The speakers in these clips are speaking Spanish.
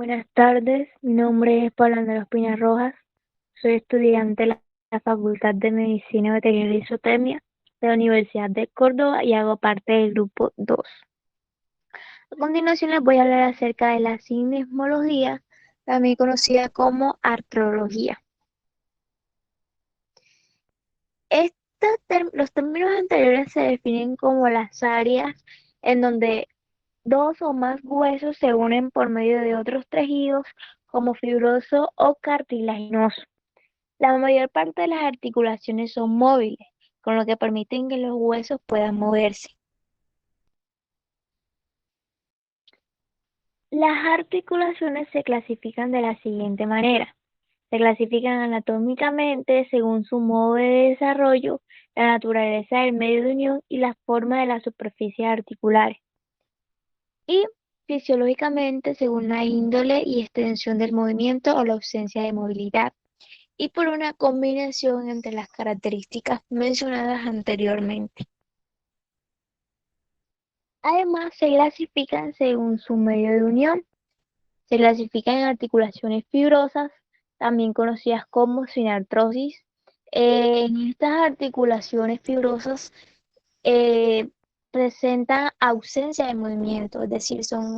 Buenas tardes, mi nombre es Pablo Andrés Piña Rojas, soy estudiante de la Facultad de Medicina Veterinaria y Zootecnia de la Universidad de Córdoba y hago parte del grupo 2. A continuación les voy a hablar acerca de la sinismología, también conocida como artrología. Los términos anteriores se definen como las áreas en donde dos o más huesos se unen por medio de otros tejidos como fibroso o cartilaginoso. La mayor parte de las articulaciones son móviles, con lo que permiten que los huesos puedan moverse. Las articulaciones se clasifican de la siguiente manera. Se clasifican anatómicamente según su modo de desarrollo, la naturaleza del medio de unión y la forma de las superficies articulares. Y fisiológicamente según la índole y extensión del movimiento o la ausencia de movilidad. Y por una combinación entre las características mencionadas anteriormente. Además, se clasifican según su medio de unión. Se clasifican en articulaciones fibrosas, también conocidas como sinartrosis. En estas articulaciones fibrosas eh, presentan ausencia de movimiento, es decir, son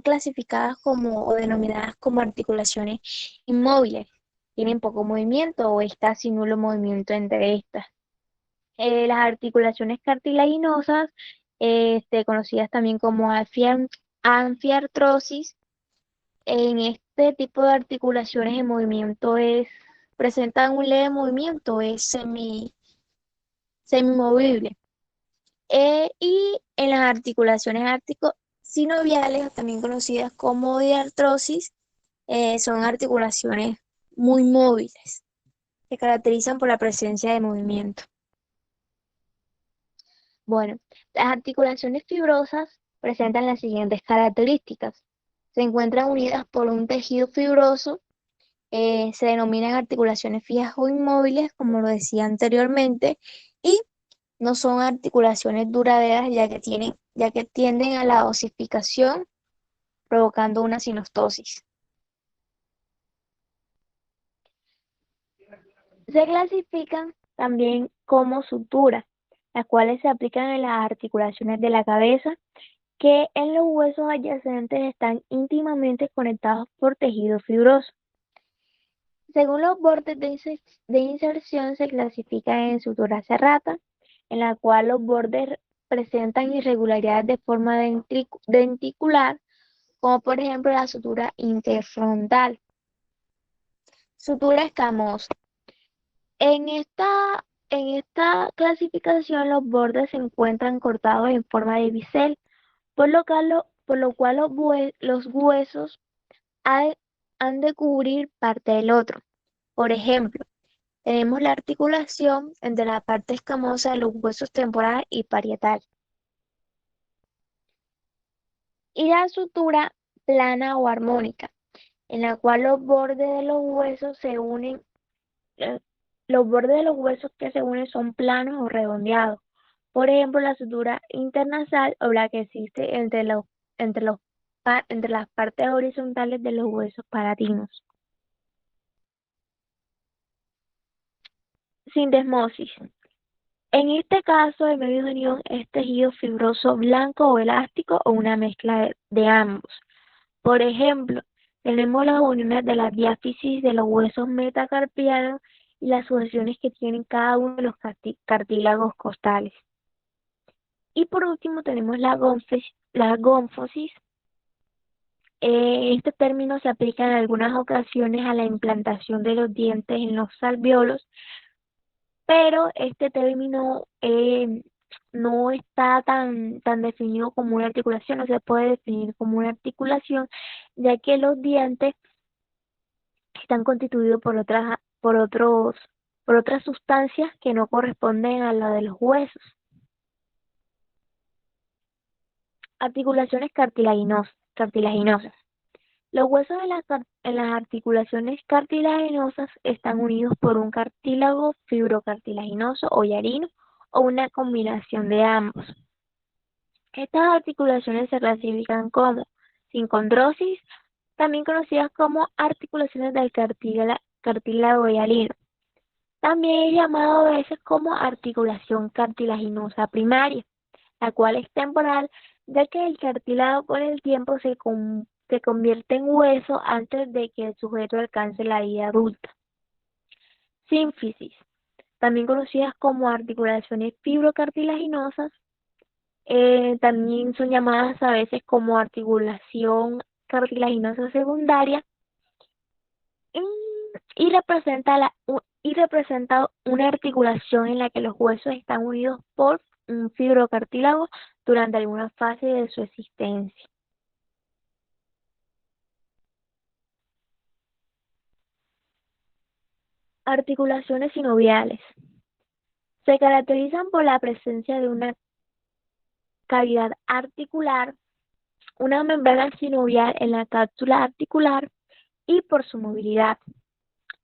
clasificadas como o denominadas como articulaciones inmóviles. Tienen poco movimiento o está sin nulo movimiento entre estas. Las articulaciones cartilaginosas, conocidas también como anfiartrosis, en este tipo de articulaciones el movimiento presentan un leve movimiento, es semimovible. Y en las articulaciones sinoviales, también conocidas como diartrosis, son articulaciones muy móviles, se caracterizan por la presencia de movimiento. Bueno, las articulaciones fibrosas presentan las siguientes características. Se encuentran unidas por un tejido fibroso, se denominan articulaciones fijas o inmóviles, como lo decía anteriormente, y no son articulaciones duraderas ya que tienden a la osificación, provocando una sinostosis. Se clasifican también como suturas, las cuales se aplican en las articulaciones de la cabeza, que en los huesos adyacentes están íntimamente conectados por tejido fibroso. Según los bordes de inserción se clasifican en sutura serrata, en la cual los bordes presentan irregularidades de forma denticular, como por ejemplo la sutura interfrontal. Sutura escamosa. En esta clasificación los bordes se encuentran cortados en forma de bisel, por lo cual los huesos ha- han de cubrir parte del otro. Por ejemplo, tenemos la articulación entre la parte escamosa de los huesos temporal y parietal y la sutura plana o armónica, en la cual los bordes de los huesos se unen, eh, los bordes de los huesos que se unen son planos o redondeados. Por ejemplo, la sutura internasal o la que existe entre los, entre las partes horizontales de los huesos palatinos. Sindesmosis. En este caso, el medio de unión es tejido fibroso blanco o elástico o una mezcla de ambos. Por ejemplo, tenemos las uniones de la diáfisis de los huesos metacarpianos y las sujeciones que tienen cada uno de los cartílagos costales. Y por último tenemos la gónfosis. Este término se aplica en algunas ocasiones a la implantación de los dientes en los alvéolos, pero este término no está tan definido como una articulación, no se puede definir como una articulación, ya que los dientes están constituidos por otras sustancias que no corresponden a la de los huesos. Articulaciones cartilaginosas. Los huesos en las articulaciones cartilaginosas están unidos por un cartílago fibrocartilaginoso o hialino o una combinación de ambos. Estas articulaciones se clasifican como sincondrosis, también conocidas como articulaciones del cartílago hialino. También es llamado a veces como articulación cartilaginosa primaria, la cual es temporal, ya que el cartílago con el tiempo se convierte en hueso antes de que el sujeto alcance la vida adulta. Sínfisis, también conocidas como articulaciones fibrocartilaginosas, también son llamadas a veces como articulación cartilaginosa secundaria mm, y representa una articulación en la que los huesos están unidos por un fibrocartílago durante alguna fase de su existencia. Articulaciones sinoviales. Se caracterizan por la presencia de una cavidad articular, una membrana sinovial en la cápsula articular y por su movilidad.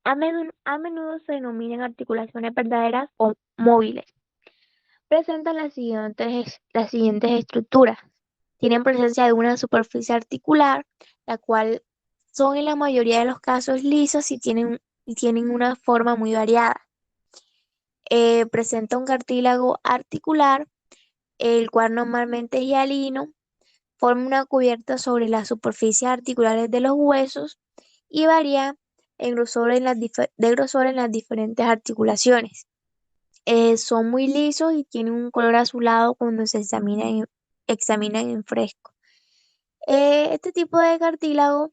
A menudo se denominan articulaciones verdaderas o móviles. Presentan las siguientes estructuras. Tienen presencia de una superficie articular, la cual son en la mayoría de los casos lisos y tienen una forma muy variada. Presenta un cartílago articular, el cual normalmente es hialino, forma una cubierta sobre las superficies articulares de los huesos y varía de grosor en las diferentes articulaciones. Son muy lisos y tienen un color azulado cuando se examinan en fresco. Este tipo de cartílago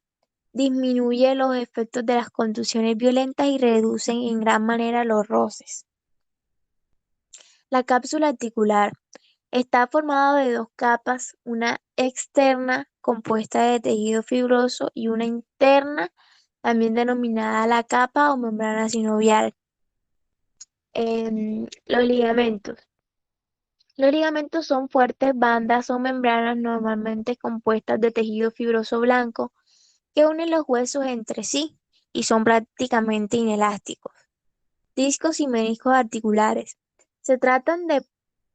disminuye los efectos de las contusiones violentas y reducen en gran manera los roces. La cápsula articular está formada de dos capas, una externa compuesta de tejido fibroso y una interna, también denominada la capa o membrana sinovial. Los ligamentos. Los ligamentos son fuertes bandas o membranas normalmente compuestas de tejido fibroso blanco que unen los huesos entre sí y son prácticamente inelásticos. Discos y meniscos articulares. Se tratan de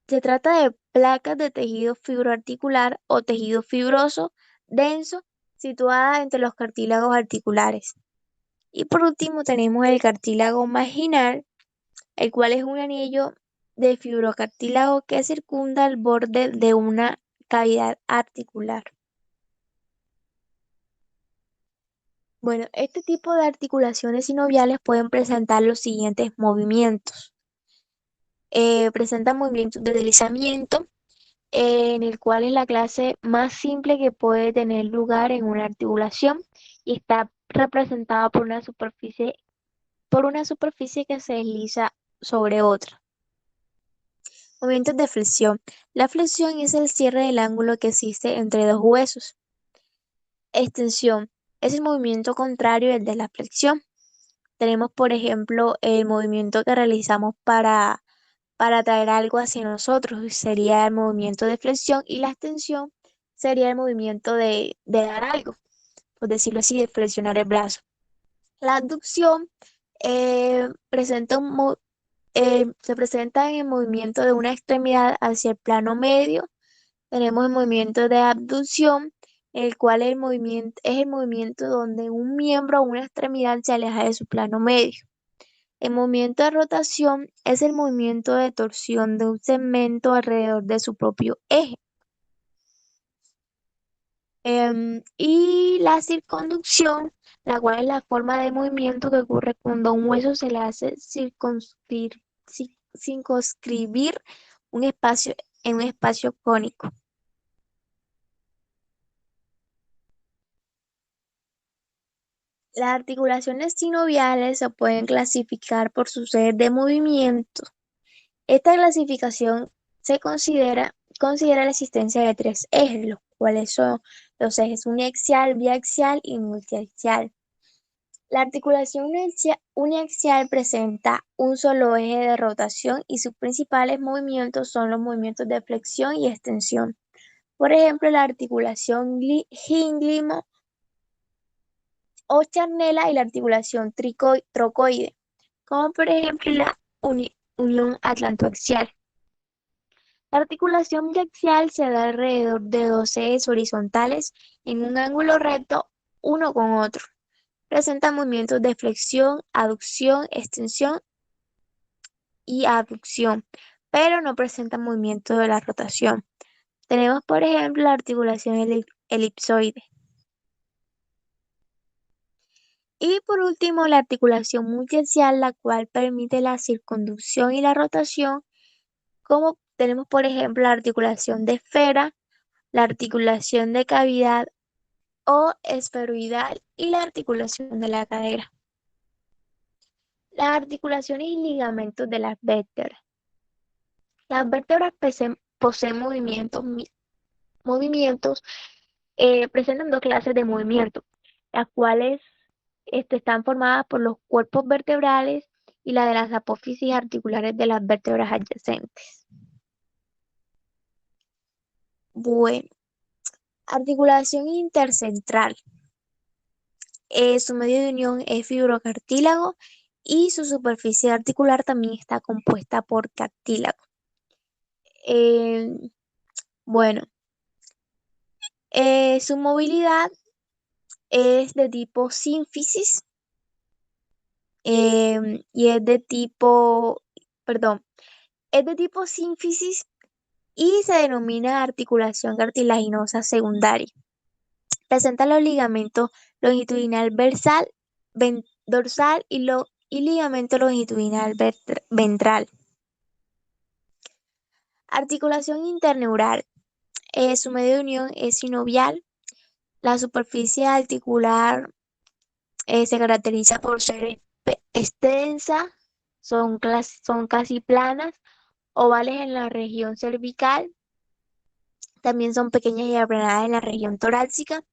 Se trata de placas de tejido fibroarticular o tejido fibroso denso situadas entre los cartílagos articulares. Y por último tenemos el cartílago marginal, el cual es un anillo de fibrocartílago que circunda el borde de una cavidad articular. Bueno, este tipo de articulaciones sinoviales pueden presentar los siguientes movimientos. Presentan movimientos de deslizamiento, en el cual es la clase más simple que puede tener lugar en una articulación y está representada por una superficie que se desliza sobre otra. Movimientos de flexión. La flexión es el cierre del ángulo que existe entre dos huesos. Extensión es el movimiento contrario al de la flexión. Tenemos, por ejemplo, el movimiento que realizamos para traer algo hacia nosotros, sería el movimiento de flexión, y la extensión sería el movimiento de dar algo, por decirlo así, de flexionar el brazo. La abducción eh, presenta un mo- se presenta en el movimiento de una extremidad hacia el plano medio. Tenemos el movimiento de abducción, el cual es el movimiento donde un miembro o una extremidad se aleja de su plano medio. El movimiento de rotación es el movimiento de torsión de un segmento alrededor de su propio eje. Y la circunducción, la cual es la forma de movimiento que ocurre cuando a un hueso se le hace circunscribir un espacio en un espacio cónico. Las articulaciones sinoviales se pueden clasificar por sus ejes de movimiento. Esta clasificación considera la existencia de tres ejes, los cuales son los ejes uniaxial, biaxial y multiaxial. La articulación uniaxial presenta un solo eje de rotación y sus principales movimientos son los movimientos de flexión y extensión. Por ejemplo, la articulación gínglimo o charnela y la articulación trocoide, como por ejemplo la unión atlantoaxial. La articulación biaxial se da alrededor de dos ejes horizontales en un ángulo recto uno con otro. Presenta movimientos de flexión, aducción, extensión y abducción, pero no presenta movimiento de la rotación. Tenemos, por ejemplo, la articulación elipsoide. Y por último, la articulación multiaxial, la cual permite la circunducción y la rotación, como tenemos, por ejemplo, la articulación de esfera, la articulación de cavidad o esferoidal y la articulación de la cadera. Las articulaciones y ligamentos de las vértebras. Las vértebras poseen movimientos, presentan dos clases de movimientos, las cuales están formadas por los cuerpos vertebrales y la de las apófisis articulares de las vértebras adyacentes. Bueno, articulación intercentral. Su medio de unión es fibrocartílago y su superficie articular también está compuesta por cartílago. Eh, bueno, su movilidad es de tipo sínfisis y es de tipo sínfisis y se denomina articulación cartilaginosa secundaria. Presenta los ligamentos longitudinal dorsal y ligamento longitudinal ventral. Articulación interneural. Su medio de unión es sinovial. La superficie articular se caracteriza por ser extensa, son casi planas, ovales en la región cervical, también son pequeñas y aplanadas en la región torácica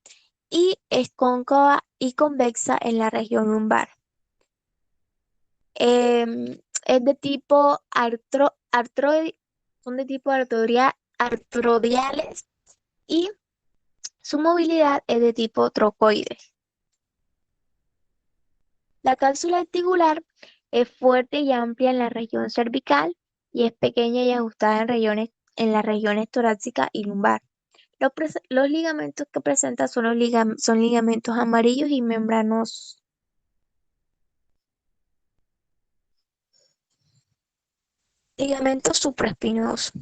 y es cóncava y convexa en la región lumbar. Es de tipo son de tipo artrodiales y su movilidad es de tipo trocoides. La cápsula articular es fuerte y amplia en la región cervical y es pequeña y ajustada en las regiones torácica y lumbar. Los ligamentos que presenta son ligamentos amarillos y membranosos. Ligamentos supraespinosos.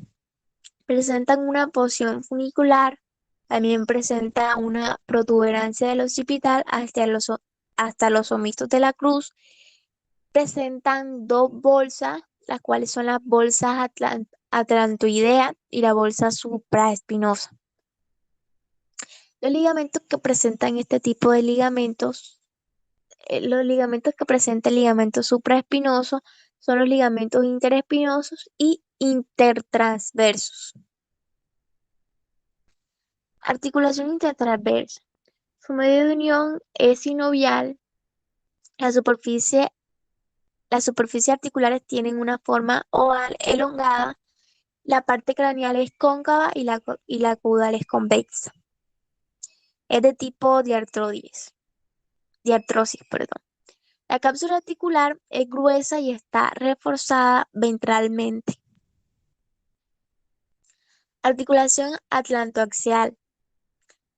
Presentan una porción funicular, también presenta una protuberancia del occipital hasta los omistos de la cruz. Presentan dos bolsas, las cuales son las bolsas atlantoidea y la bolsa supraespinosa. Los ligamentos que presentan este tipo de ligamentos, los ligamentos que presenta el ligamento supraespinoso son los ligamentos interespinosos y intertransversos. Articulación intertransversa. Su medio de unión es sinovial. Las superficies articulares tienen una forma oval elongada. La parte craneal es cóncava y la caudal es convexa. Es de tipo diartrosis, perdón. La cápsula articular es gruesa y está reforzada ventralmente. Articulación atlantoaxial.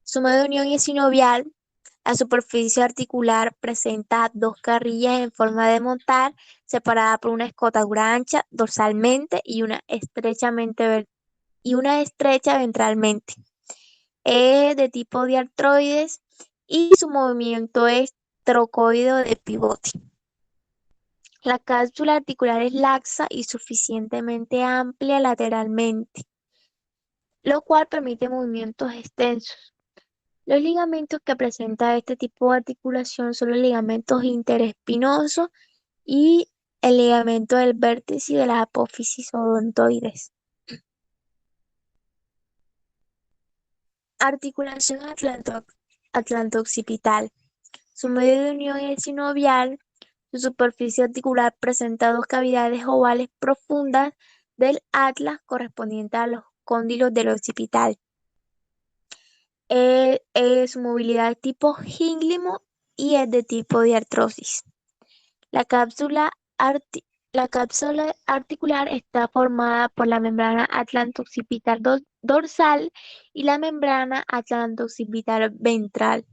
Su medio de unión es sinovial. La superficie articular presenta dos carrillas en forma de montar, separada por una escotadura ancha dorsalmente y una estrecha ventralmente. Es de tipo diartroides y su movimiento es trocoideo de pivote. La cápsula articular es laxa y suficientemente amplia lateralmente, lo cual permite movimientos extensos. Los ligamentos que presenta este tipo de articulación son los ligamentos interespinosos y el ligamento del vértice de las apófisis odontoides. Articulación atlanto-occipital. Su medio de unión es sinovial. Su superficie articular presenta dos cavidades ovales profundas del atlas correspondientes a los cóndilos del occipital. Su movilidad es tipo gínglimo y es de tipo diartrosis. La cápsula articular está formada por la membrana atlanto-occipital dorsal y la membrana atlanto-occipital ventral.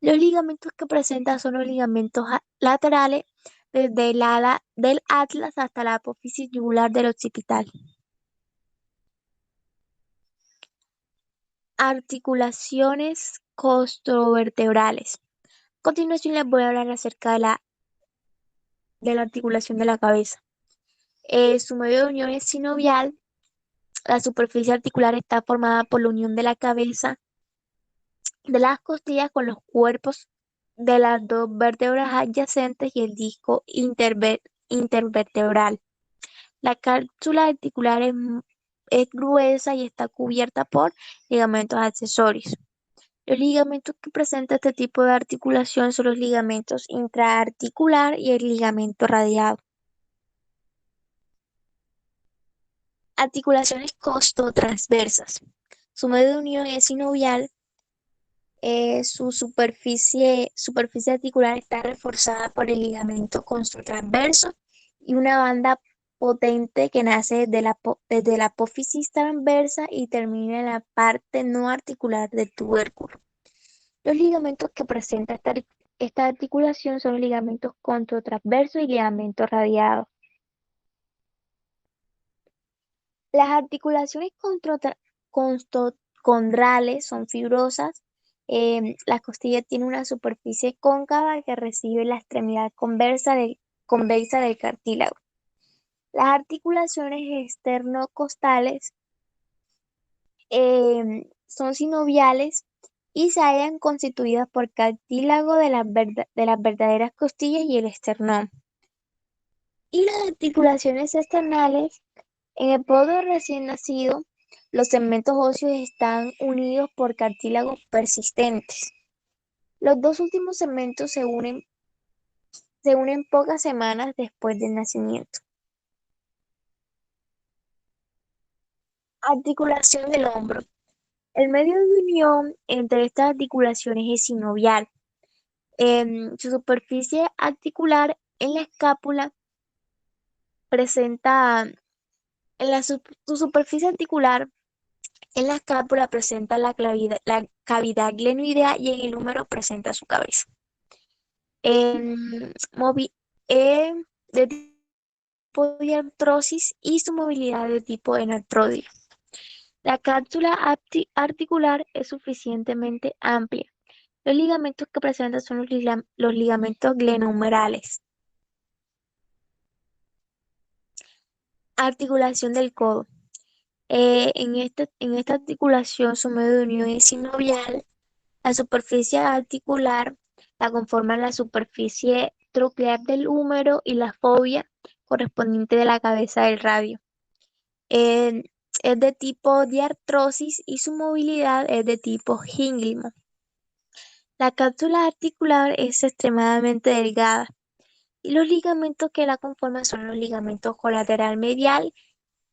Los ligamentos que presenta son los ligamentos laterales desde el ala del atlas hasta la apófisis yugular del occipital. Articulaciones costovertebrales. A continuación les voy a hablar acerca de la articulación de la cabeza. Su medio de unión es sinovial. La superficie articular está formada por la unión de la cabeza, de las costillas con los cuerpos de las dos vértebras adyacentes y el disco intervertebral. La cápsula articular es gruesa y está cubierta por ligamentos accesorios. Los ligamentos que presenta este tipo de articulación son los ligamentos intraarticular y el ligamento radiado. Articulaciones costotransversas. Su medio de unión es sinovial. Su superficie articular está reforzada por el ligamento costotransverso y una banda potente que nace desde la apófisis transversa y termina en la parte no articular del tubérculo. Los ligamentos que presenta esta articulación son los ligamentos costotransversos y ligamentos radiados. Las articulaciones condrales son fibrosas. La costilla tiene una superficie cóncava que recibe la extremidad convexa del cartílago. Las articulaciones esternocostales son sinoviales y se hallan constituidas por cartílago de las verdaderas costillas y el esternón. Y las articulaciones externales, en el podo recién nacido, los segmentos óseos están unidos por cartílagos persistentes. Los dos últimos segmentos se unen pocas semanas después del nacimiento. Articulación del hombro. El medio de unión entre estas articulaciones es sinovial. Su superficie articular en la escápula presenta, su superficie articular en la escápula presenta la cavidad glenoidea y en el húmero presenta su cabeza. De tipo de artrosis y su movilidad de tipo enartroide. La cápsula articular es suficientemente amplia. Los ligamentos que presenta son los ligamentos glenohumerales. Articulación del codo. En esta articulación su medio de unión es sinovial. La superficie articular la conforman la superficie troclear del húmero y la fobia correspondiente de la cabeza del radio. Es de tipo de artrosis y su movilidad es de tipo gínglimo. La cápsula articular es extremadamente delgada y los ligamentos que la conforman son los ligamentos colateral medial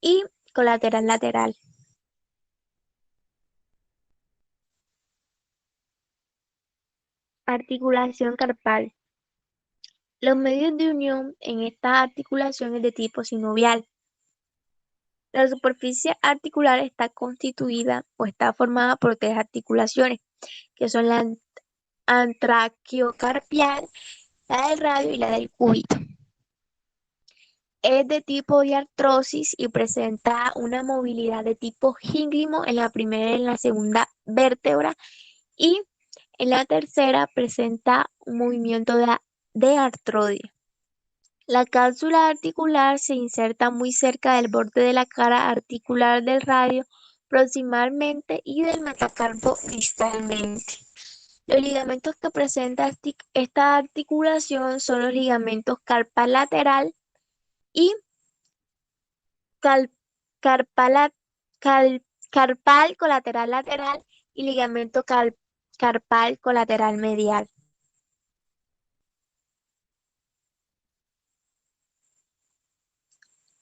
y colateral lateral. Articulación carpal. Los medios de unión en esta articulación es de tipo sinovial. La superficie articular está constituida o está formada por tres articulaciones, que son la antraquiocarpial, la del radio y la del cúbito. Es de tipo de artrosis y presenta una movilidad de tipo gínglimo en la primera y en la segunda vértebra y en la tercera presenta un movimiento de artroide. La cápsula articular se inserta muy cerca del borde de la cara articular del radio proximalmente y del metacarpo distalmente. Los ligamentos que presenta esta articulación son los ligamentos carpal lateral y carpal colateral lateral y ligamento carpal colateral medial.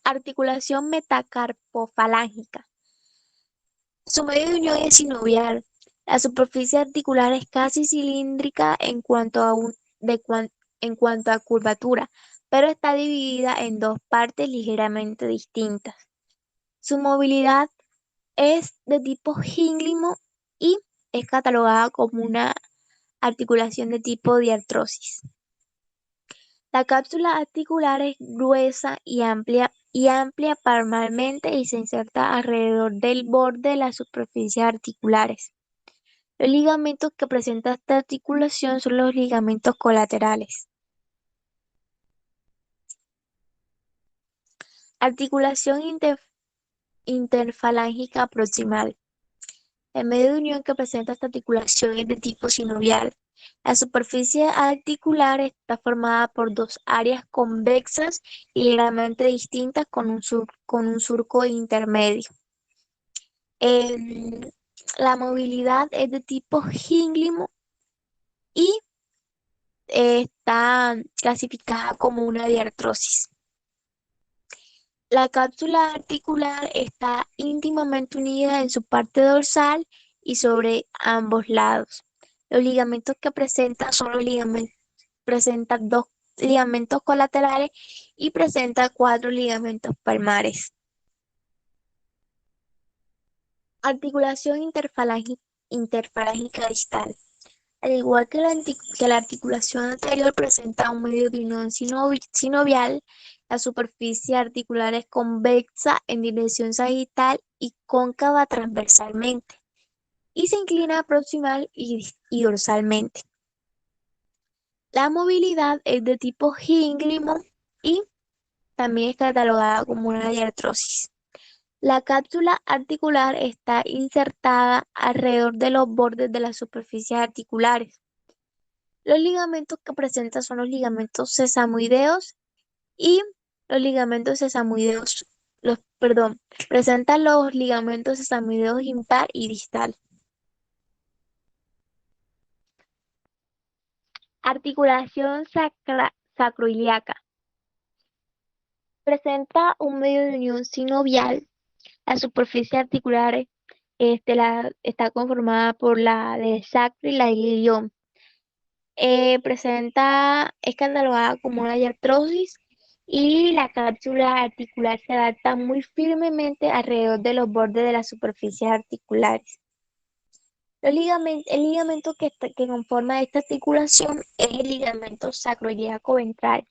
Articulación metacarpofalángica. Su medio de unión es sinovial. La superficie articular es casi cilíndrica en cuanto a curvatura, pero está dividida en dos partes ligeramente distintas. Su movilidad es de tipo gínglimo y es catalogada como una articulación de tipo diartrosis. La cápsula articular es gruesa y amplia palmarmente y se inserta alrededor del borde de las superficies articulares. Los ligamentos que presentan esta articulación son los ligamentos colaterales. Articulación interfalángica proximal. El medio de unión que presenta esta articulación es de tipo sinovial. La superficie articular está formada por dos áreas convexas y ligeramente distintas con un surco intermedio. La movilidad es de tipo gínglimo y está clasificada como una diartrosis. La cápsula articular está íntimamente unida en su parte dorsal y sobre ambos lados. Los ligamentos que presenta son los ligamentos, presenta dos ligamentos colaterales y presenta 4 ligamentos palmares. Articulación interfalángica distal. Al igual que la articulación anterior presenta un medio de unión sinovial, la superficie articular es convexa en dirección sagital y cóncava transversalmente, y se inclina proximal y dorsalmente. La movilidad es de tipo gínglimo y también es catalogada como una diartrosis. La cápsula articular está insertada alrededor de los bordes de las superficies articulares. Los ligamentos que presenta son los ligamentos sesamoideos y los ligamentos sesamoideos, presentan los ligamentos sesamoideos impar y distal. Articulación sacroiliaca. Presenta un medio de unión sinovial. La superficie articular está conformada por la del sacro y la del ilión. Es catalogada como una diartrosis y la cápsula articular se adapta muy firmemente alrededor de los bordes de las superficies articulares. El ligamento que conforma esta articulación es el ligamento sacroiliaco ventral.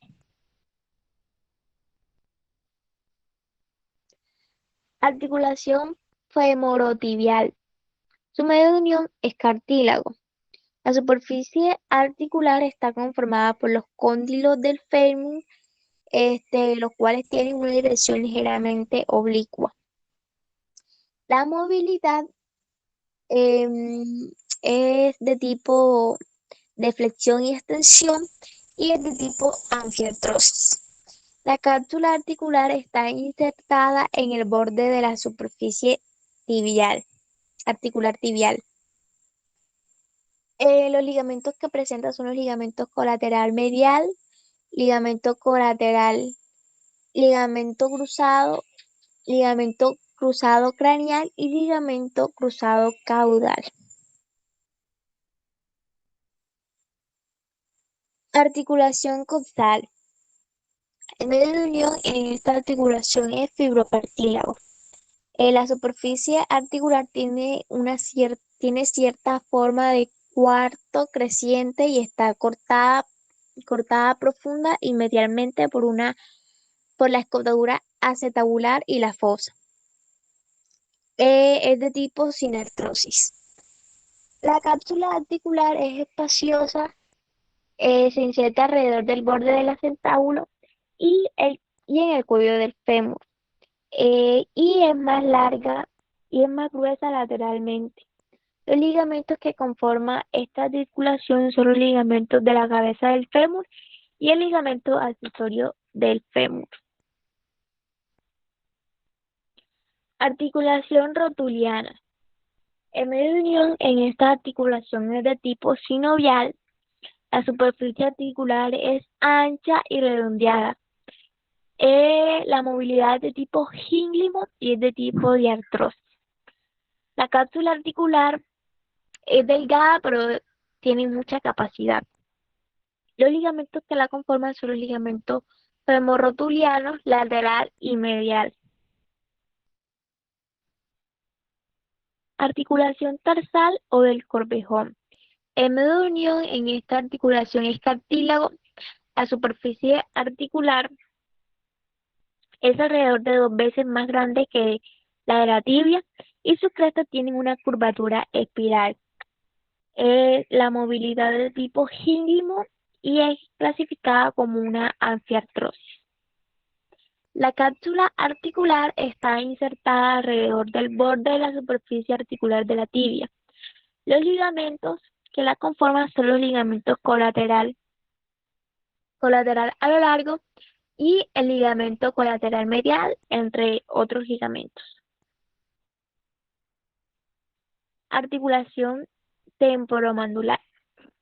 Articulación femorotibial. Su medio de unión es cartílago. La superficie articular está conformada por los cóndilos del fémur, los cuales tienen una dirección ligeramente oblicua. La movilidad es de tipo de flexión y extensión y es de tipo anfiartrosis. La cápsula articular está insertada en el borde de la superficie articular tibial. Los ligamentos que presenta son los ligamentos colateral medial, ligamento colateral, ligamento cruzado craneal y ligamento cruzado caudal. Articulación coxal. El medio de unión en esta articulación es fibrocartílago. La superficie articular tiene cierta forma de cuarto creciente y está cortada profunda y medialmente por la escotadura acetabular y la fosa. Es de tipo sinartrosis. La cápsula articular es espaciosa, se inserta alrededor del borde del acetábulo y en el cuello del fémur. Y es más larga y es más gruesa lateralmente. Los ligamentos que conforman esta articulación son los ligamentos de la cabeza del fémur y el ligamento accesorio del fémur. Articulación rotuliana. El medio de unión en esta articulación es de tipo sinovial. La superficie articular es ancha y redondeada. La movilidad es de tipo gínglimo y es de tipo diartrosis. La cápsula articular es delgada, pero tiene mucha capacidad. Los ligamentos que la conforman son los ligamentos femorrotulianos, lateral y medial. Articulación tarsal o del corvejón. El medio de unión en esta articulación es cartílago. La superficie articular es alrededor de 2 veces más grande que la de la tibia y sus crestas tienen una curvatura espiral. La movilidad de tipo Hindlimo y es clasificada como una anfiartrosis. La cápsula articular está insertada alrededor del borde de la superficie articular de la tibia. Los ligamentos que la conforman son los ligamentos colateral a lo largo y el ligamento colateral medial, entre otros ligamentos. Articulación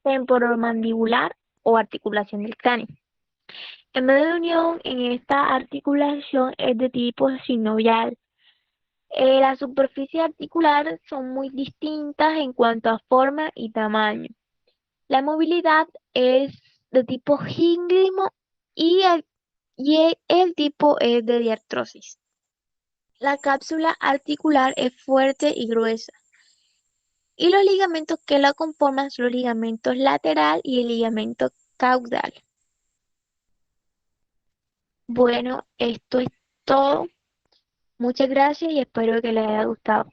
temporomandibular o articulación del cráneo. El medio de unión en esta articulación es de tipo sinovial. Las superficies articulares son muy distintas en cuanto a forma y tamaño. La movilidad es de tipo gínglimo y el tipo es de diartrosis. La cápsula articular es fuerte y gruesa. Y los ligamentos que la conforman son los ligamentos lateral y el ligamento caudal. Bueno, esto es todo. Muchas gracias y espero que les haya gustado.